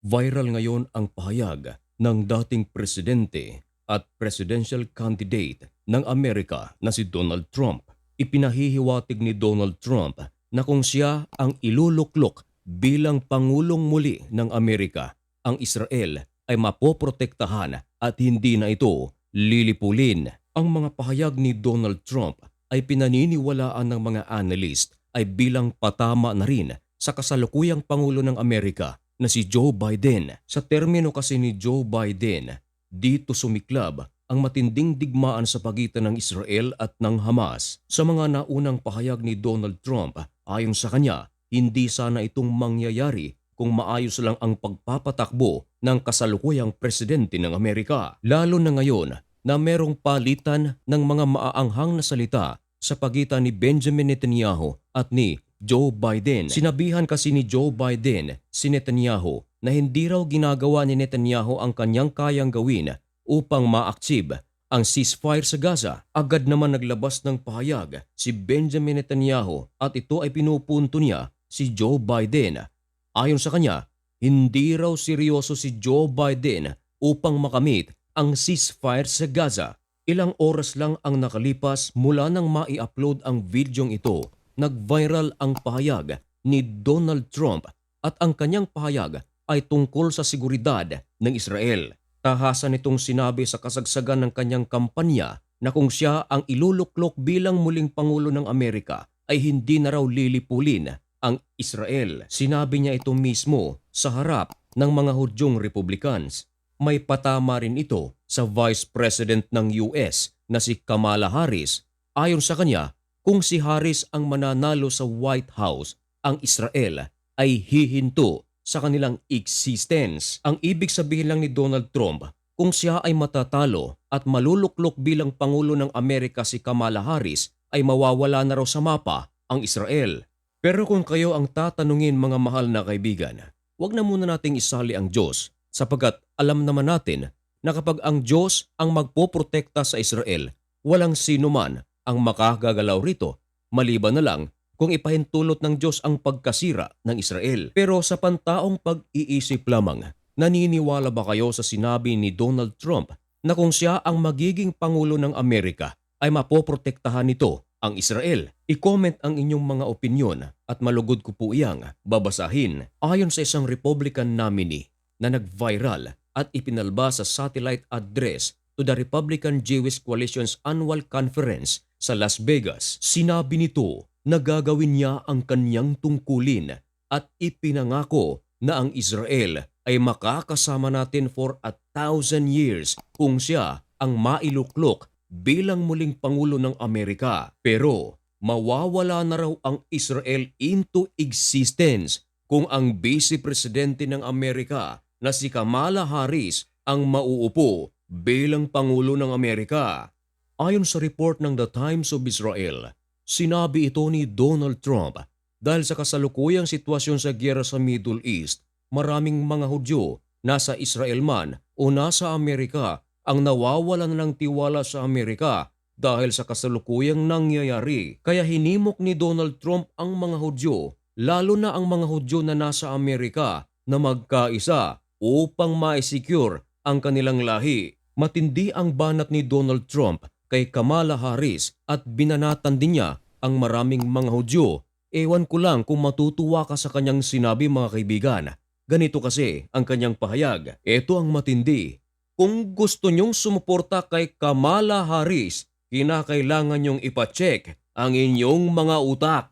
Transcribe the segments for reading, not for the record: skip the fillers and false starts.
Viral ngayon ang pahayag ng dating presidente at presidential candidate ng Amerika na si Donald Trump. Ipinahihiwatig ni Donald Trump na kung siya ang iluluklok bilang Pangulong muli ng Amerika, ang Israel ay mapoprotektahan at hindi na ito lilipulin. Ang mga pahayag ni Donald Trump ay pinaniniwalaan ng mga analyst ay bilang patama na rin sa kasalukuyang Pangulo ng Amerika na si Joe Biden. Sa termino kasi ni Joe Biden, dito sumiklab ang matinding digmaan sa pagitan ng Israel at ng Hamas. Sa mga naunang pahayag ni Donald Trump, ayon sa kanya, hindi sana itong mangyayari kung maayos lang ang pagpapatakbo ng kasalukuyang presidente ng Amerika. Lalo na ngayon na merong palitan ng mga maaanghang na salita sa pagitan ni Benjamin Netanyahu at ni Joe Biden. Sinabihan kasi ni Joe Biden si Netanyahu na hindi raw ginagawa ni Netanyahu ang kanyang kayang gawin upang ma-achieve ang ceasefire sa Gaza. Agad naman naglabas ng pahayag si Benjamin Netanyahu at ito ay pinupunto niya si Joe Biden. Ayon sa kanya, hindi raw seryoso si Joe Biden upang makamit ang ceasefire sa Gaza. Ilang oras lang ang nakalipas mula nang mai-upload ang videong ito, nag-viral ang pahayag ni Donald Trump at ang kanyang pahayag ay tungkol sa seguridad ng Israel. Tahasan itong sinabi sa kasagsagan ng kanyang kampanya na kung siya ang iluluklok bilang muling Pangulo ng Amerika ay hindi na raw lilipulin ang Israel. Sinabi niya ito mismo sa harap ng mga Hudyong Republicans. May patama rin ito sa Vice President ng US na si Kamala Harris. Ayon sa kanya, kung si Harris ang mananalo sa White House, ang Israel ay hihinto sa kanilang existence. Ang ibig sabihin lang ni Donald Trump, kung siya ay matatalo at maluluklok bilang Pangulo ng Amerika si Kamala Harris, ay mawawala na raw sa mapa ang Israel. Pero kung kayo ang tatanungin mga mahal na kaibigan, wag na muna nating isali ang Diyos sapagkat alam naman natin na kapag ang Diyos ang magpoprotekta sa Israel, walang sino man ang makagagalaw rito, maliban na lang kung ipahintulot ng Diyos ang pagkasira ng Israel. Pero sa pantaong pag-iisip lamang, naniniwala ba kayo sa sinabi ni Donald Trump na kung siya ang magiging Pangulo ng Amerika ay mapoprotektahan nito ang Israel? I-comment ang inyong mga opinyon at malugod ko po iyang babasahin. Ayon sa isang Republican nominee na nag-viral at ipinalba sa satellite address to the Republican Jewish Coalition's Annual Conference sa Las Vegas, sinabi nito na gagawin niya ang kanyang tungkulin at ipinangako na ang Israel ay makakasama natin for 1,000 years kung siya ang mailuklok bilang muling Pangulo ng Amerika. Pero mawawala na raw ang Israel into existence kung ang Vice Presidente ng Amerika na si Kamala Harris ang mauupo bilang Pangulo ng Amerika. Ayon sa report ng The Times of Israel, sinabi ito ni Donald Trump dahil sa kasalukuyang sitwasyon sa giyera sa Middle East, maraming mga Hudyo nasa Israel man o nasa Amerika ang nawawalan ng tiwala sa Amerika dahil sa kasalukuyang nangyayari. Kaya hinimok ni Donald Trump ang mga Hudyo, lalo na ang mga Hudyo na nasa Amerika, na magkaisa upang ma-secure ang kanilang lahi. Matindi ang banat ni Donald Trump kay Kamala Harris at binanatan din niya ang maraming mga Hudyo. Ewan ko lang kung matutuwa ka sa kanyang sinabi mga kaibigan. Ganito kasi ang kanyang pahayag. Ito ang matindi. Kung gusto nyong sumuporta kay Kamala Harris, kinakailangan nyong ipacheck ang inyong mga utak.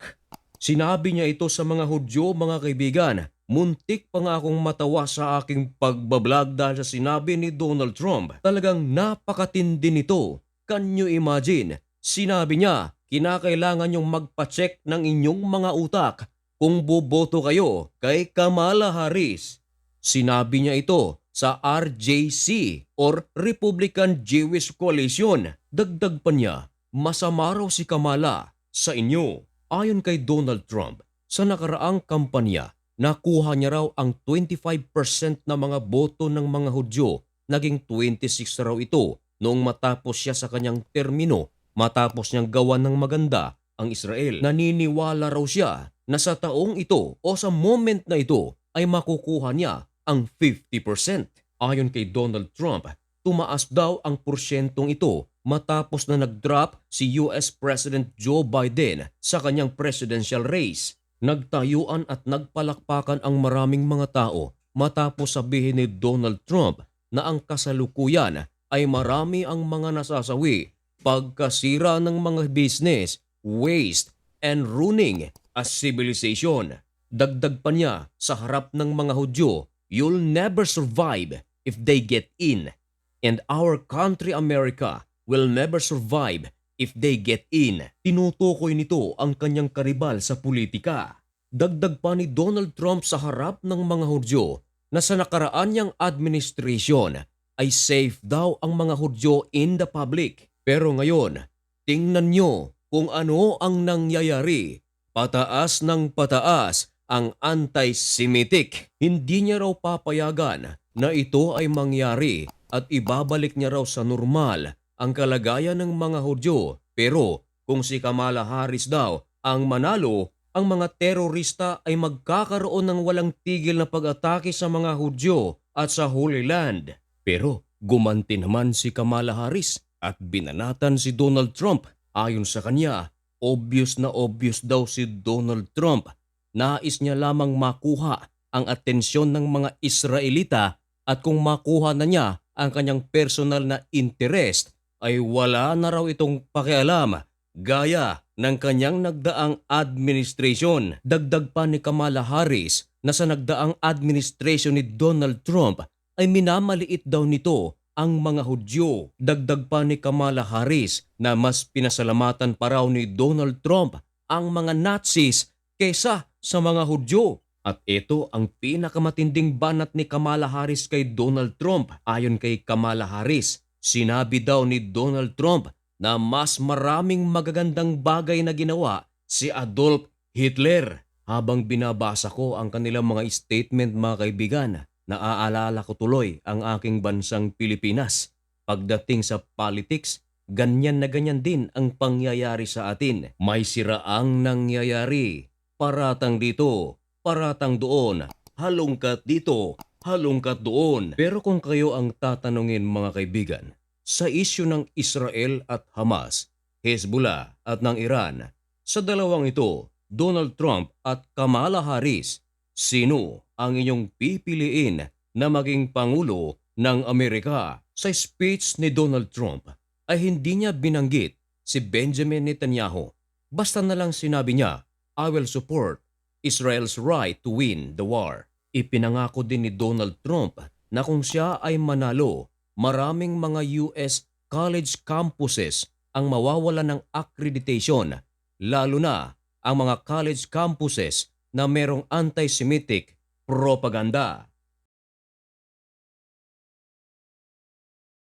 Sinabi niya ito sa mga Hudyo mga kaibigan. Muntik pa nga akong matawa sa aking pagbablog dahil sa sinabi ni Donald Trump. Talagang napakatindi nito. Can you imagine? Sinabi niya, kinakailangan nyong magpacheck ng inyong mga utak kung boboto kayo kay Kamala Harris. Sinabi niya ito sa RJC or Republican Jewish Coalition. Dagdag pa niya, masama raw si Kamala sa inyo. Ayon kay Donald Trump, sa nakaraang kampanya, nakuha niya raw ang 25% na mga boto ng mga Hudyo. Naging 26 raw ito noong matapos siya sa kanyang termino, matapos niyang gawan ng maganda ang Israel. Naniniwala raw siya na sa taong ito o sa moment na ito ay makukuha niya ang 50%. Ayon kay Donald Trump, tumaas daw ang porsyentong ito matapos na nag-drop si US President Joe Biden sa kanyang presidential race. Nagtayuan at nagpalakpakan ang maraming mga tao matapos sabihin ni Donald Trump na ang kasalukuyan ay marami ang mga nasasawi, pagkasira ng mga business, waste, and ruining a civilization. Dagdag pa niya sa harap ng mga Hudyo, "You'll never survive if they get in. And our country America will never survive if they get in." Tinutukoy nito ang kanyang karibal sa politika. Dagdag pa ni Donald Trump sa harap ng mga Hudyo na sa nakaraan niyang administration ay safe daw ang mga Hudyo in the public. Pero ngayon, tingnan nyo kung ano ang nangyayari. Pataas ng pataas ang anti-Semitic. Hindi niya raw papayagan na ito ay mangyari at ibabalik niya raw sa normal ang kalagayan ng mga Hudyo. Pero kung si Kamala Harris daw ang manalo, ang mga terorista ay magkakaroon ng walang tigil na pag-atake sa mga Hudyo at sa Holy Land. Pero gumanti naman si Kamala Harris at binanatan si Donald Trump. Ayon sa kanya, obvious na obvious daw si Donald Trump. Nais niya lamang makuha ang atensyon ng mga Israelita at kung makuha na niya ang kanyang personal na interest ay wala na raw itong pakialam gaya ng kanyang nagdaang administration. Dagdag pa ni Kamala Harris na sa nagdaang administration ni Donald Trump ay minamaliit daw nito ang mga Hudyo. Dagdag pa ni Kamala Harris na mas pinasalamatan pa raw ni Donald Trump ang mga Nazis kesa sa mga Hudyo. At ito ang pinakamatinding banat ni Kamala Harris kay Donald Trump. Ayon kay Kamala Harris, sinabi daw ni Donald Trump na mas maraming magagandang bagay na ginawa si Adolf Hitler. Habang binabasa ko ang kanilang mga statement, mga kaibigan, naaalala ko tuloy ang aking bansang Pilipinas. Pagdating sa politics, ganyan na ganyan din ang pangyayari sa atin. May siraang nangyayari. Paratang dito, paratang doon, halongkat dito, halongkat doon. Pero kung kayo ang tatanungin, mga kaibigan, sa isyu ng Israel at Hamas, Hezbollah at ng Iran, sa dalawang ito, Donald Trump at Kamala Harris, sino ang inyong pipiliin na maging Pangulo ng Amerika? Sa speech ni Donald Trump ay hindi niya binanggit si Benjamin Netanyahu. Basta na lang sinabi niya, "I will support Israel's right to win the war." Ipinangako din ni Donald Trump na kung siya ay manalo, maraming mga US college campuses ang mawawalan ng accreditation, lalo na ang mga college campuses na merong anti-Semitic propaganda.